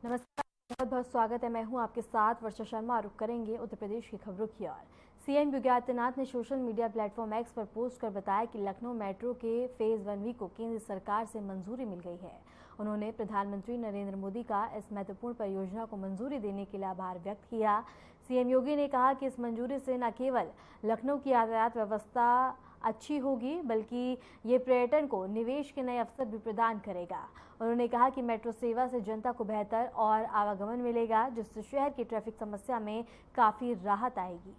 नमस्कार, बहुत बहुत स्वागत है। मैं हूं आपके साथ वर्षा शर्मा। रुक करेंगे उत्तर प्रदेश की खबरों की ओर। सीएम योगी आदित्यनाथ ने सोशल मीडिया प्लेटफॉर्म एक्स पर पोस्ट कर बताया कि लखनऊ मेट्रो के फेज 1B को केंद्र सरकार से मंजूरी मिल गई है। उन्होंने प्रधानमंत्री नरेंद्र मोदी का इस महत्वपूर्ण परियोजना को मंजूरी देने के लिए आभार व्यक्त किया। सीएम योगी ने कहा कि इस मंजूरी से न केवल लखनऊ की यातायात व्यवस्था अच्छी होगी बल्कि ये पर्यटन को निवेश के नए अवसर भी प्रदान करेगा। उन्होंने कहा कि मेट्रो सेवा से जनता को बेहतर और आवागमन मिलेगा, जिससे शहर की ट्रैफिक समस्या में काफी राहत आएगी।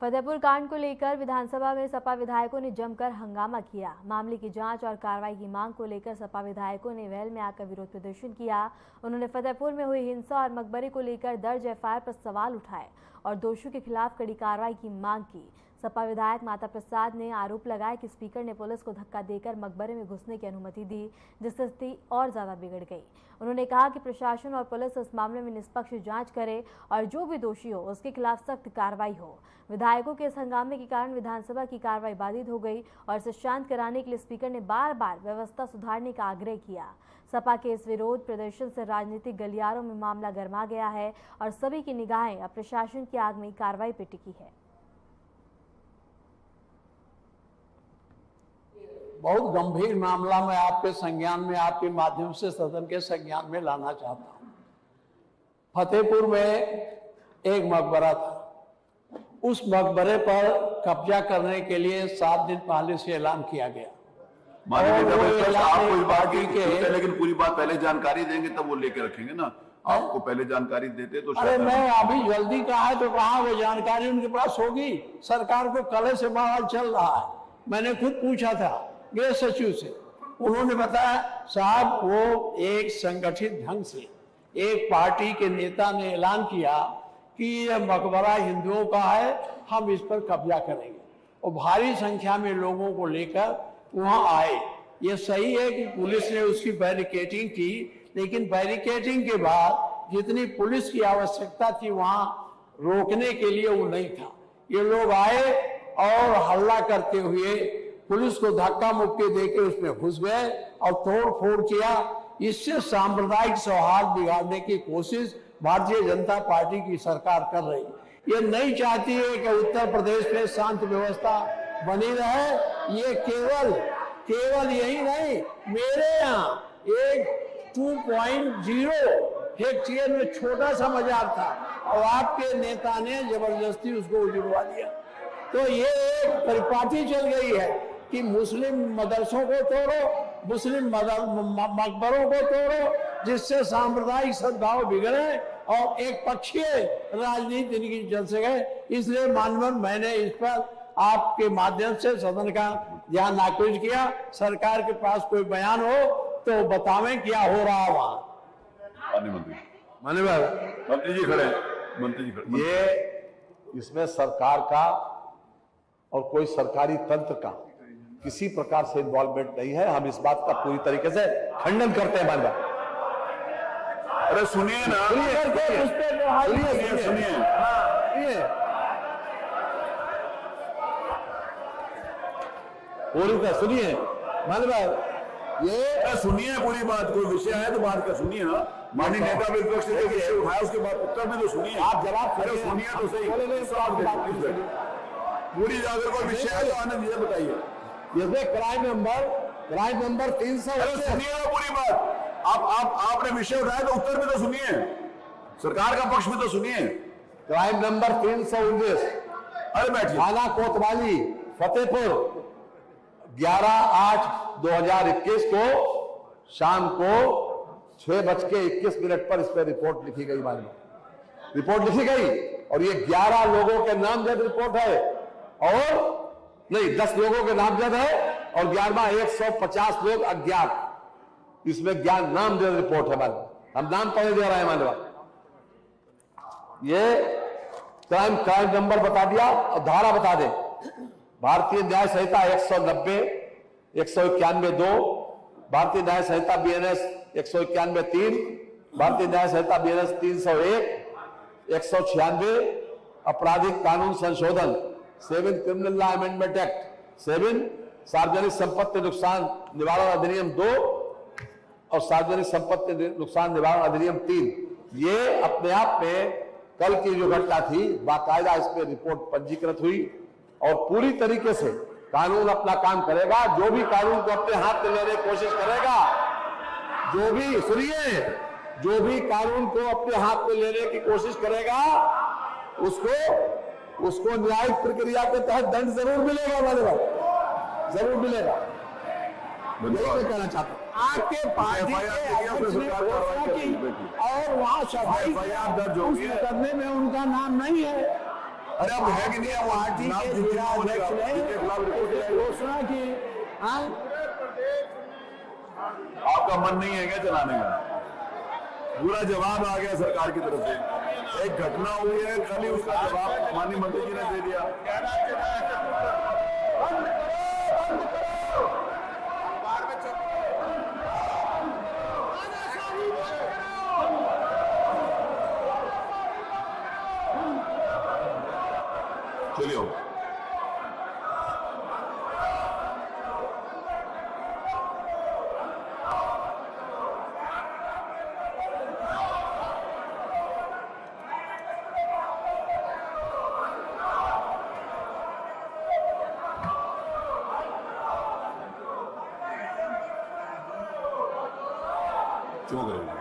फतेहपुर कांड को लेकर विधानसभा में सपा विधायकों ने जमकर हंगामा किया। मामले की जांच और कार्रवाई की मांग को लेकर सपा विधायकों ने वेल में आकर विरोध प्रदर्शन किया। उन्होंने फतेहपुर में हुई हिंसा और मकबरे को लेकर दर्ज एफआईआर पर सवाल उठाए और दोषियों के खिलाफ कड़ी कार्रवाई की मांग की। सपा विधायक माता प्रसाद ने आरोप लगाया कि स्पीकर ने पुलिस को धक्का देकर मकबरे में घुसने की अनुमति दी, जिससे स्थिति और ज्यादा बिगड़ गई। उन्होंने कहा कि प्रशासन और पुलिस इस मामले में निष्पक्ष जांच करे और जो भी दोषी हो उसके खिलाफ सख्त कार्रवाई हो। विधायकों के इस हंगामे के कारण विधानसभा की कार्रवाई बाधित हो गई और इसे शांत कराने के लिए स्पीकर ने बार बार व्यवस्था सुधारने का आग्रह किया। सपा के इस विरोध प्रदर्शन से राजनीतिक गलियारों में मामला गर्मा गया है और सभी की निगाहें अब प्रशासन की आगामी कार्रवाई पर टिकी है। बहुत गंभीर मामला मैं आपके संज्ञान में, आपके माध्यम से सदन के संज्ञान में लाना चाहता हूं। फतेहपुर में एक मकबरा था। उस मकबरे पर कब्जा करने के लिए 7 दिन पहले से ऐलान किया गया। लेकिन पूरी बात पहले जानकारी देंगे तब वो लेके रखेंगे ना। आपको पहले जानकारी देते तो अरे मैं अभी जल्दी कहा है तो कहा वो जानकारी उनके पास होगी। सरकार को कल से बवाल चल रहा है। मैंने खुद पूछा था गृह सचिव से, उन्होंने बताया साहब वो एक संगठित ढंग से एक पार्टी के नेता ने ऐलान किया कि यह मकबरा हिंदुओं का है, हम इस पर कब्जा करेंगे और भारी संख्या में लोगों को लेकर वहां आए। ये सही है कि पुलिस ने उसकी बैरिकेडिंग की, लेकिन बैरिकेडिंग के बाद जितनी पुलिस की आवश्यकता थी वहां रोकने के लिए वो नहीं था। ये लोग आए और हल्ला करते हुए पुलिस को धक्का मुक्की देकर उसमें घुस गए और तोड़ फोड़ किया। इससे सांप्रदायिक सौहार्द बिगाड़ने की कोशिश भारतीय जनता पार्टी की सरकार कर रही है। ये नहीं चाहती है कि उत्तर प्रदेश में शांत व्यवस्था बनी रहे। ये केवल यही नहीं, मेरे यहाँ एक 2.0 हेक्टेयर में छोटा सा मजार था और आपके नेता ने जबरदस्ती उसको उजड़वा दिया। तो ये एक परिपाटी चल गई है कि मुस्लिम मदरसों को तोड़ो, मुस्लिम मकबरों को तोड़ो, जिससे सांप्रदायिक सद्भाव बिगड़े और एक पक्षीय राजनीति इनकी चल सके। इसलिए माननीय मैंने इस पर आपके माध्यम से सदन का ध्यान आकृष्ट किया। सरकार के पास कोई बयान हो तो बतावें क्या हो रहा है वहां। मंत्री जी खड़े, मंत्री जी खड़े। ये इसमें सरकार का और कोई सरकारी तंत्र का किसी प्रकार से इन्वॉल्वमेंट नहीं है। हम इस बात का पूरी तरीके से खंडन करते हैं। मानवा अरे सुनिए ना, सुनिए मानवा, ये सुनिए पूरी बात। कोई विषय है तो बात का सुनिए ना। माननीय नेता विपक्ष ने विषय उठाया उसके बाद उत्तर में तो सुनिए। आप जवाब सुनिए तो सही। पूरी अगर कोई विषय है तो आनंद जी बताइए। इसमें क्राइम नंबर 300। सुनिए ना पूरी बात। आपने विषय उठाया तो उत्तर में तो सुनिए, सरकार का पक्ष में तो सुनिए। क्राइम नंबर 319, अरे बैठिए। थाना कोतवाली फतेहपुर 11/8/2021 को शाम को 6:21 पर इस पर रिपोर्ट लिखी गई। रिपोर्ट लिखी गई और ये 11 लोगों के नामजद रिपोर्ट है और नहीं 10 लोगों के नामजद है और 11वां 150 लोग अज्ञात। इसमें ज्ञान नामजद रिपोर्ट है। हम नाम पढ़े दे रहे हैं। मानवा ये क्राइम नंबर बता दिया और धारा बता दे। भारतीय न्याय संहिता 190, 191(2), भारतीय न्याय संहिता BNS 191(3), भारतीय न्याय संहिता BNS 301, 196, आपराधिक कानून संशोधन 7 क्रिमिनल लॉ अमेंडमेंट एक्ट 7, सार्वजनिक संपत्ति नुकसान निवारण अधिनियम 2 और सार्वजनिक संपत्ति नुकसान निवारण अधिनियम 3, ये अपने आप में कल की जो घटना थी बाकायदा इस पे रिपोर्ट पंजीकृत हुई और पूरी तरीके से कानून अपना काम करेगा। जो भी कानून को अपने हाथ में लेने की कोशिश करेगा, जो भी सुनिए, जो भी कानून को अपने हाथ में लेने की कोशिश करेगा उसको न्यायिक प्रक्रिया के तहत दंड जरूर मिलेगा, हमारे बात जरूर मिलेगा। यही मैं कहना चाहता हूँ। आपके पार्टी के अध्यक्ष ने घोषणा की और वहाँ सफाई दर्ज हो गई करने में उनका नाम नहीं है। अरे अब है कि नहीं है वहां पार्टी के जिला अध्यक्ष ने घोषणा की। आपका मन नहीं है क्या चलाने का? पूरा जवाब आ गया सरकार की तरफ से। एक घटना हुई है, कल ही उसका जवाब माननीय मंत्री जी ने दे दिया। चलिए क्यों करेंगे?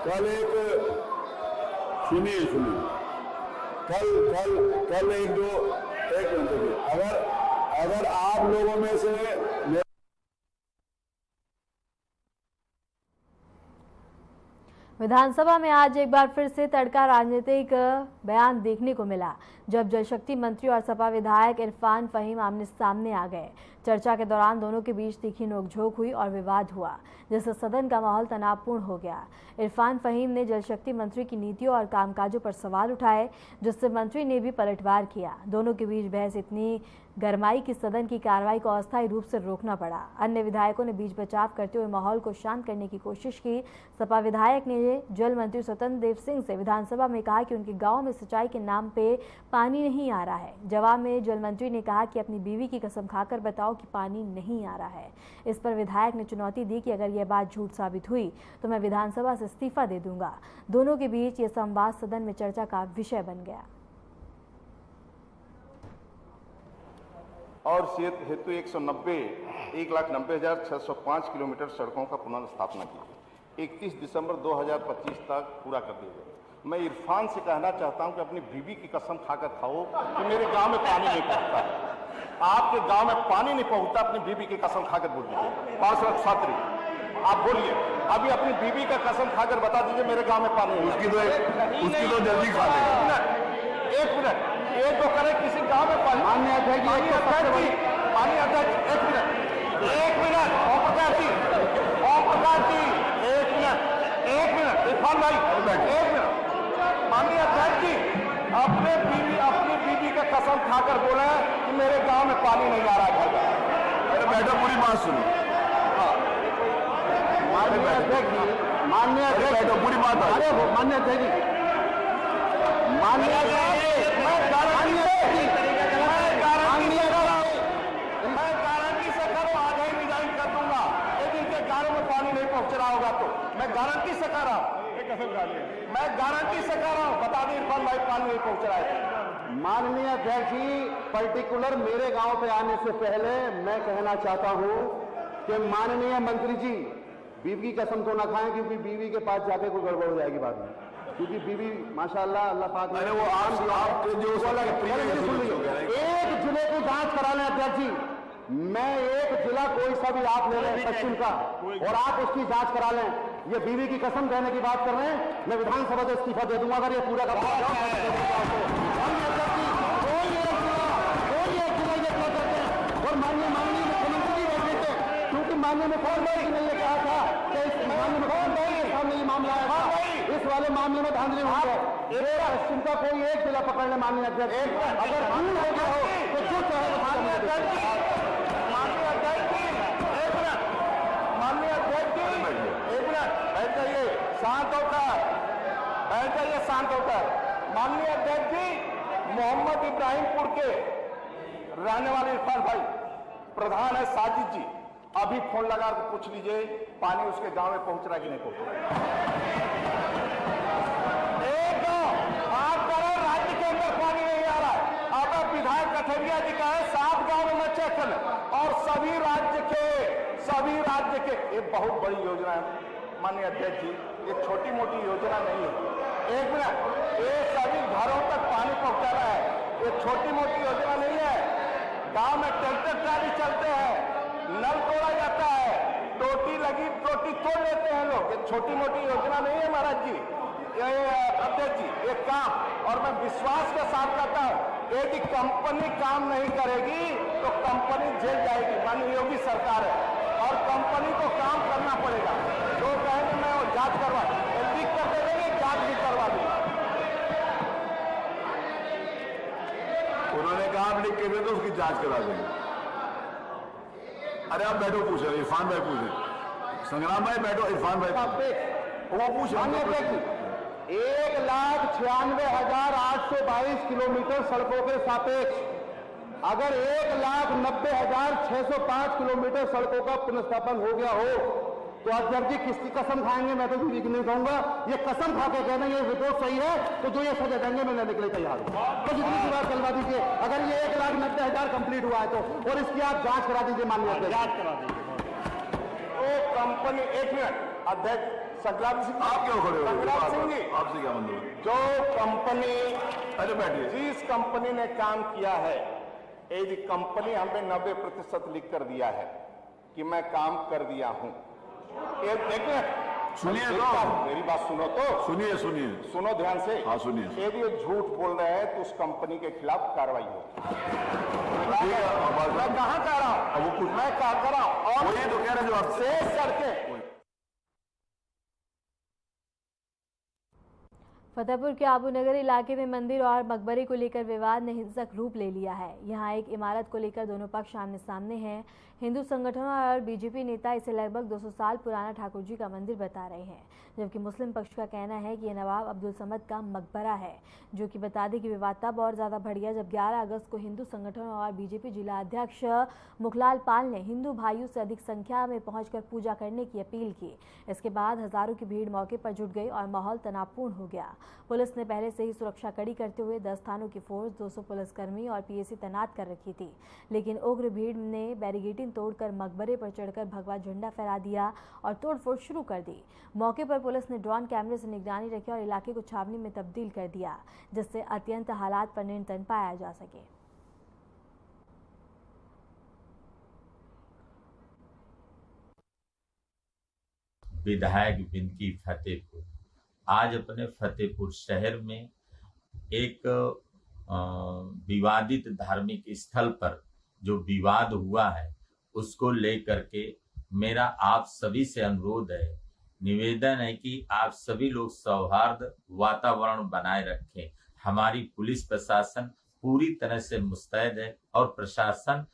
कल एक सुनिए कल एक मिनट देखिए, अगर आप लोगों में से विधानसभा में आज एक बार फिर से तड़का राजनीतिक बयान देखने को मिला, जब जल शक्ति मंत्री और सपा विधायक इरफान फहीम आमने सामने आ गए। चर्चा के दौरान दोनों के बीच तीखी नोकझोंक हुई और विवाद हुआ, जिससे सदन का माहौल तनावपूर्ण हो गया। इरफान फहीम ने जल शक्ति मंत्री की नीतियों और कामकाजों पर सवाल उठाए, जिससे मंत्री ने भी पलटवार किया। दोनों के बीच बहस इतनी गरमाई कि सदन की कार्रवाई को अस्थायी रूप से रोकना पड़ा। अन्य विधायकों ने बीच बचाव करते हुए माहौल को शांत करने की कोशिश की। सपा विधायक ने जल मंत्री स्वतंत्र देव सिंह से विधानसभा में कहा कि उनके गांव में सिंचाई के नाम पे पानी नहीं आ रहा है। जवाब में जल मंत्री ने कहा कि अपनी बीवी की कसम खाकर बताओ कि पानी नहीं आ रहा है। इस पर विधायक ने चुनौती दी कि अगर यह बात झूठ साबित हुई तो मैं विधानसभा से इस्तीफा दे दूंगा। दोनों के बीच ये संवाद सदन में चर्चा का विषय बन गया। और सेहत हेतु 1,90,605 किलोमीटर सड़कों का पुनर्स्थापना की 31 दिसंबर 2025 तक पूरा कर दिया गया। मैं इरफान से कहना चाहता हूं कि अपनी बीवी की कसम खाकर खाओ कि मेरे गांव में पानी नहीं पहुंचता है। आपके गांव में पानी नहीं पहुंचता, अपनी बीवी की कसम खाकर बोल दीजिए। पार्षद छात्री आप बोलिए, अभी अपनी बीवी का कसम खाकर बता दीजिए मेरे गांव में पानी नहीं। उसकी तो जल्दी खा लेगा। एक मिनट, एक तो करे किसी गांव में पानी मान्य अध्यक्ष पानी अध्यक्ष, एक मिनट ओम प्रकाश जी, एक मिनट इरफान भाई, एक मिनट। माननीय अध्यक्ष जी, अपनी बीवी का कसम खाकर बोले कि मेरे गांव में पानी नहीं आ रहा है। अरे बैठो, पूरी बात सुनो। माननीय अध्यक्ष बैठो, पूरी बात मान्य अध्यक्ष जी, मैं गारंटी से करूं, आज ही रिजाइन कर दूंगा। लेकिन के गांव में पानी नहीं पहुंच रहा होगा तो मैं गारंटी से कर रहा हूं, मैं गारंटी से कर रहा हूं। बता दें इरफान भाई, पानी नहीं पहुंच रहा है। माननीय अध्यक्ष जी, पर्टिकुलर मेरे गांव पे आने से पहले मैं कहना चाहता हूं कि माननीय मंत्री जी बीवी की कसम तो ना खाएं, क्योंकि बीवी के पास जाके कोई गड़बड़ हो जाएगी बाद में, क्योंकि बीवी माशाल्लाह अल्लाह पाक ने वो आपके जो एक जिले की जांच करा लें अध्यक्ष जी। मैं एक जिला कोई सा भी आप ले लें पश्चिम का और आप उसकी जांच करा लें। ये बीवी की कसम कहने की बात कर रहे हैं, मैं विधानसभा से इस्तीफा दे दूंगा अगर ये पूरा का और माननीय मुख्यमंत्री जी बैठे थे, क्योंकि माननीय मुख्यमंत्री ने यह कहा था कि इस माननीय मुख्यमंत्री के सामने ये मामला आया था, इस वाले मामले में धांधली हुई है। पश्चिम का कोई एक जिला पकड़ ले माननीय अध्यक्ष, अगर भूल हो गया हो तो जो चाहे माननीय अध्यक्ष जी, एक मिनट बैठ जाइए, शांत होकर बैठ जाइए शांत होकर। माननीय अध्यक्ष जी, मोहम्मद इब्राहिमपुर के रहने वाले इरफान भाई प्रधान है साजिद जी, अभी फोन लगा कर पूछ लीजिए पानी उसके गांव में पहुंच रहा है कि नहीं पहुंच रहा। एक आप करो राज्य के अंदर पानी नहीं आ रहा है। अब विधायक कथरिया जी का है 7 गांव में मैं चेक कर, और सभी राज्य के ये बहुत बड़ी योजना है माननीय अध्यक्ष जी, ये छोटी मोटी योजना नहीं है। एक मिनट, ये सभी घरों तक पानी पहुंचा रहा है, ये छोटी मोटी योजना नहीं है। गांव में ट्रैक्टर ट्राली चलते हैं, नल तोड़ा जाता है, टोटी लगी टोटी तोड़ लेते हैं लोग, ये छोटी मोटी योजना नहीं है महाराज जी, ये अध्यक्ष जी, ये काम। और मैं विश्वास के साथ कहता हूं, यदि कंपनी काम नहीं करेगी तो कंपनी जेल जाएगी। माननीय योगी सरकार है और कंपनी को काम करना पड़ेगा। जो कहेंगे मैं वो जांच करवा, लिख कर दे देंगे, जांच भी करवा दूंगा। उन्होंने कहा आप लिख के दे तो उसकी जांच करा देंगे। अरे आप बैठो, पूछे इरफान भाई पूछे, संग्राम भाई बैठो, इरफान भाई वो पूछ। 1,96,822 किलोमीटर सड़कों के सापेक्ष अगर 1,90,605 किलोमीटर सड़कों का पुनर्स्थापन हो गया हो तो अध्यक्ष जी किसकी कसम खाएंगे? मैं तो किसी की नहीं कहूंगा, ये कसम खा के कहना ये रिपोर्ट सही है तो जो ये सजा देंगे मैं लेने के लिए तैयार हूं। तो जितनी सी बात करवा दीजिए, अगर ये 1,90,000 कंप्लीट हुआ है तो, और इसकी आप जांच करा दीजिए माननीय अध्यक्ष। जांच करा दीजिए। तो कंपनी, एक मिनट अध्यक्ष संग्राम सिंह, आप क्यों खड़े हो? संग्राम सिंह जी, आपसे क्या मतलब? जो कंपनी, अरे बैठिए, जिस कंपनी ने काम किया है, यदि कंपनी हमें 90% लिख कर दिया है कि मैं काम कर दिया हूं, देखिए सुनिए तो, मेरी बात सुनो तो, सुनो ध्यान से। हाँ सुनिए। यदि वो झूठ बोल रहे हैं तो उस कंपनी के खिलाफ कार्रवाई हो। मैं कहाँ कह रहा हूँ, मैं कहा कर रहा हूँ, और ये तो कह रहे जो शेष सड़कें। फतेहपुर के आबूनगर इलाके में मंदिर और मकबरे को लेकर विवाद ने हिंसक रूप ले लिया है। यहां एक इमारत को लेकर दोनों पक्ष आमने सामने हैं। हिंदू संगठनों और बीजेपी नेता इसे लगभग 200 साल पुराना ठाकुर जी का मंदिर बता रहे हैं, जबकि मुस्लिम पक्ष का कहना है कि यह नवाब अब्दुल समद का मकबरा है। जो कि बता दें कि विवाद तब और ज़्यादा बढ़ गया जब 11 अगस्त को हिंदू संगठनों और बीजेपी जिला अध्यक्ष मुखलाल पाल ने हिंदू भाइयों से अधिक संख्या में पहुंचकर पूजा करने की अपील की। इसके बाद हजारों की भीड़ मौके पर जुट गई और माहौल तनावपूर्ण हो गया। पुलिस ने पहले से ही सुरक्षा कड़ी करते हुए 10 थानों की फोर्स, 200 पुलिसकर्मी और पीएसी तैनात कर रखी थी, लेकिन उग्र भीड़ ने बैरिकेडिंग तोड़कर मकबरे पर चढ़कर भगवा झंडा फहरा दिया और तोड़फोड़ शुरू कर दी। मौके पर पुलिस ने ड्रोन कैमरे से निगरानी रखी और इलाके को छावनी में तब्दील कर दिया, जिससे अत्यंत हालात पर नियंत्रण पाया जा सके। विधायक बिनकी फतेहपुर आज अपने फतेहपुर शहर में एक विवादित धार्मिक स्थल पर जो विवाद हुआ है उसको लेकर के मेरा आप सभी से अनुरोध है, निवेदन है कि आप सभी लोग सौहार्द वातावरण बनाए रखें। हमारी पुलिस प्रशासन पूरी तरह से मुस्तैद है और प्रशासन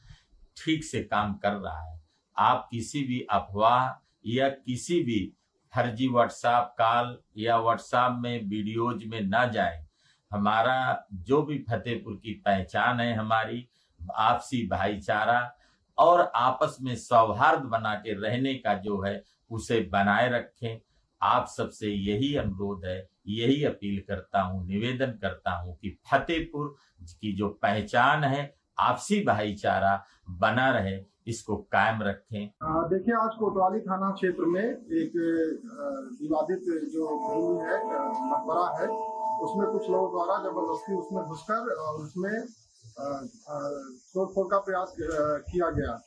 ठीक से काम कर रहा है। आप किसी भी अफवाह या किसी भी फर्जी व्हाट्सएप कॉल या व्हाट्सएप में वीडियोज में ना जाएं। हमारा जो भी फतेहपुर की पहचान है, हमारी आपसी भाईचारा और आपस में सौहार्द बना के रहने का जो है उसे बनाए रखें। आप सबसे यही अनुरोध है, यही अपील करता हूं, निवेदन करता हूं कि फतेहपुर की जो पहचान है, आपसी भाईचारा बना रहे, इसको कायम रखें। देखिए, आज कोतवाली थाना क्षेत्र में एक विवादित जो भूमि है, मकबरा है, उसमें कुछ लोगों द्वारा जबरदस्ती उसमें घुसकर उसमें तोड़फोड़ का प्रयास किया गया।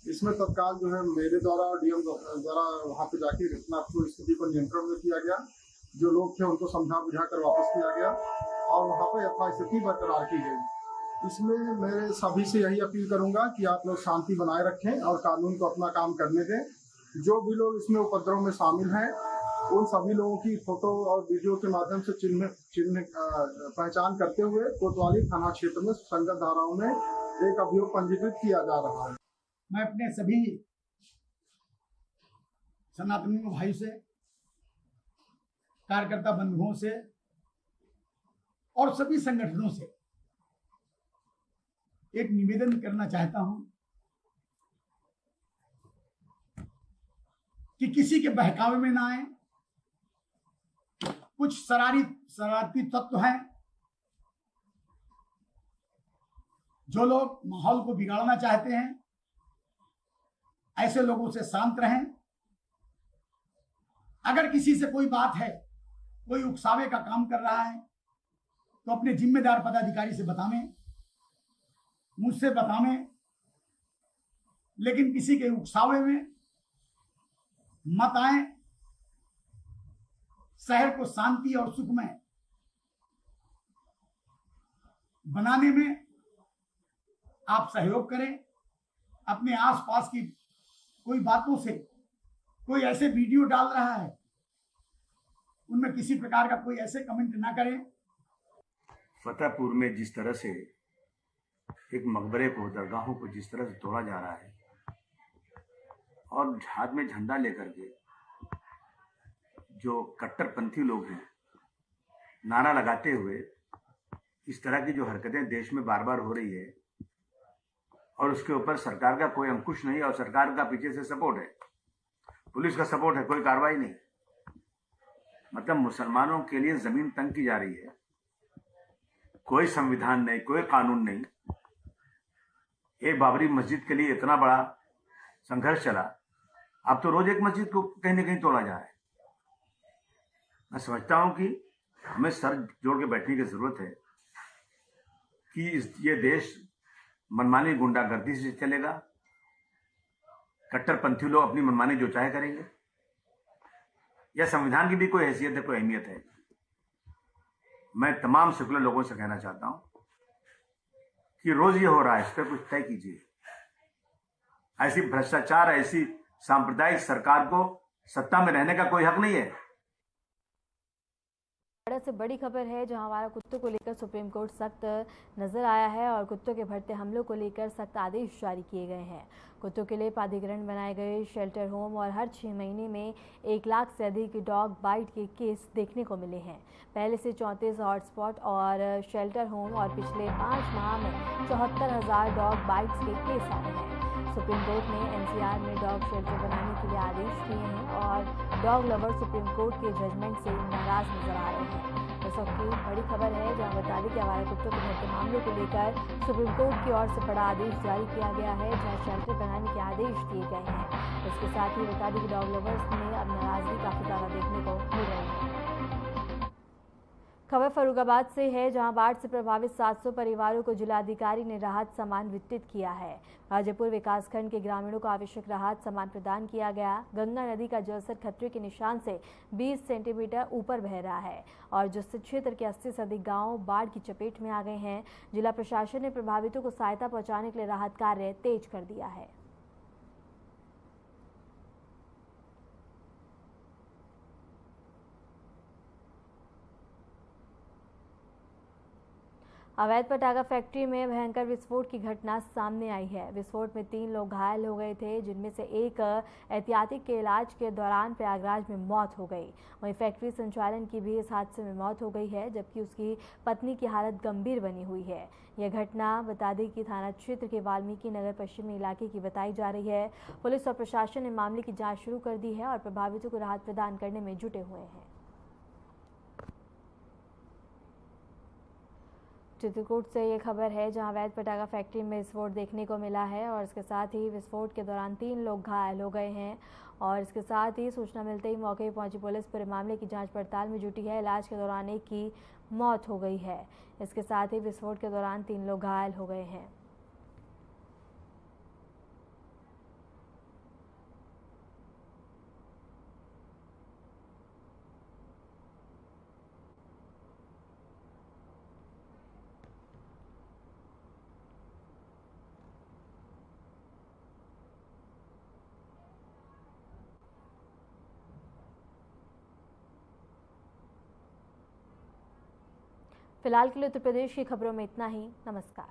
इसमें तत्काल जो है मेरे द्वारा और डीएम द्वारा वहां पे जाके घटना को स्थिति को नियंत्रण में किया गया। जो लोग थे उनको समझा बुझा कर वापस किया गया और वहां पर यथास्थिति बरकरार की गई। इसमें मैं सभी से यही अपील करूंगा कि आप लोग शांति बनाए रखें और कानून को अपना काम करने दें। जो भी लोग इसमें उपद्रव में शामिल हैं, उन सभी लोगों की फोटो और वीडियो के माध्यम से चिन्ह पहचान करते हुए कोतवाली थाना क्षेत्र में संगत धाराओं में एक अभियोग पंजीकृत किया जा रहा है। मैं अपने सभी सनातनी भाई से, कार्यकर्ता बंधुओं से और सभी संगठनों से एक निवेदन करना चाहता हूं कि किसी के बहकावे में ना आए। कुछ शरारती तत्व हैं जो लोग माहौल को बिगाड़ना चाहते हैं, ऐसे लोगों से शांत रहें। अगर किसी से कोई बात है, कोई उकसावे का काम कर रहा है, तो अपने जिम्मेदार पदाधिकारी से बतावें, मुझसे बतावें, लेकिन किसी के उकसावे में मत आए। शहर को शांति और सुखमय बनाने में आप सहयोग करें। अपने आसपास की कोई बातों से कोई ऐसे वीडियो डाल रहा है, उनमें किसी प्रकार का कोई ऐसे कमेंट ना करें। फतेहपुर में जिस तरह से एक मकबरे को, दरगाहों को जिस तरह से तोड़ा जा रहा है और हाथ में झंडा लेकर के जो कट्टरपंथी लोग हैं नारा लगाते हुए इस तरह की जो हरकतें देश में बार बार हो रही है और उसके ऊपर सरकार का कोई अंकुश नहीं और सरकार का पीछे से सपोर्ट है, पुलिस का सपोर्ट है, कोई कार्रवाई नहीं। मतलब मुसलमानों के लिए जमीन तंग की जा रही है, कोई संविधान नहीं, कोई कानून नहीं। एक बाबरी मस्जिद के लिए इतना बड़ा संघर्ष चला, अब तो रोज एक मस्जिद को कहीं ना कहीं तोड़ा जा रहा है। मैं समझता हूं कि हमें सर जोड़ के बैठने की जरूरत है कि ये देश मनमानी गुंडागर्दी से चलेगा, कट्टरपंथी लोग अपनी मनमानी जो चाहे करेंगे, या संविधान की भी कोई हैसियत है, कोई अहमियत है। मैं तमाम सेकुलर लोगों से कहना चाहता हूं कि रोज ये हो रहा है, इस पर कुछ तय कीजिए। ऐसी भ्रष्टाचार, ऐसी सांप्रदायिक सरकार को सत्ता में रहने का कोई हक नहीं है। बड़ी से बड़ी खबर है जहां हमारा कुत्तों को लेकर सुप्रीम कोर्ट सख्त नजर आया है और कुत्तों के बढ़ते हमलों को लेकर सख्त आदेश जारी किए गए हैं। कुत्तों के लिए प्राधिकरण बनाए गए शेल्टर होम और हर 6 महीने में 1 लाख से अधिक डॉग बाइट के केस देखने को मिले हैं। पहले से 34 हॉटस्पॉट और शेल्टर होम और पिछले 5 माह में 74,000 डॉग बाइट्स के केस आए हैं। सुप्रीम कोर्ट ने एनसीआर में डॉग शेल्टर बनाने के लिए आदेश दिए हैं और डॉग लवर सुप्रीम कोर्ट के जजमेंट से नाराज नजर आ रहे हैं। इस वक्त की बड़ी खबर है जहां बता दें कि आवारा कुत्तों के बढ़ते मामलों को लेकर सुप्रीम कोर्ट की ओर से बड़ा आदेश जारी किया गया है, जहां शेल्टर बनाने के आदेश दिए गए हैं। इसके साथ ही बता दें कि डॉग लवर्स में अब नाराजगी काफी ज्यादा देखने को मिल रही है। खबर फर्रुखाबाद से है जहां बाढ़ से प्रभावित 700 परिवारों को जिलाधिकारी ने राहत सामान वितरित किया है। गाजीपुर विकासखंड के ग्रामीणों को आवश्यक राहत सामान प्रदान किया गया। गंगा नदी का जलस्तर खतरे के निशान से 20 सेंटीमीटर ऊपर बह रहा है और जिससे क्षेत्र के 80 से अधिक गांव बाढ़ की चपेट में आ गए हैं। जिला प्रशासन ने प्रभावितों को सहायता पहुंचाने के लिए राहत कार्य तेज कर दिया है। अवैध पटाखा फैक्ट्री में भयंकर विस्फोट की घटना सामने आई है। विस्फोट में 3 लोग घायल हो गए थे, जिनमें से एक एहतियाती के इलाज के दौरान प्रयागराज में मौत हो गई। वहीं फैक्ट्री संचालन की भी इस हादसे में मौत हो गई है, जबकि उसकी पत्नी की हालत गंभीर बनी हुई है। यह घटना बता दें कि थाना क्षेत्र के वाल्मीकि नगर पश्चिमी इलाके की बताई जा रही है। पुलिस और प्रशासन ने मामले की जाँच शुरू कर दी है और प्रभावितों को राहत प्रदान करने में जुटे हुए हैं। चित्रकूट से ये खबर है जहां अवैध पटाखा फैक्ट्री में विस्फोट देखने को मिला है और इसके साथ ही विस्फोट के दौरान 3 लोग घायल हो गए हैं और इसके साथ ही सूचना मिलते ही मौके पर पहुंची पुलिस पूरे मामले की जांच पड़ताल में जुटी है। इलाज के दौरान एक की मौत हो गई है। इसके साथ ही विस्फोट के दौरान 3 लोग घायल हो गए हैं। फिलहाल के लिए उत्तर प्रदेश की खबरों में इतना ही। नमस्कार।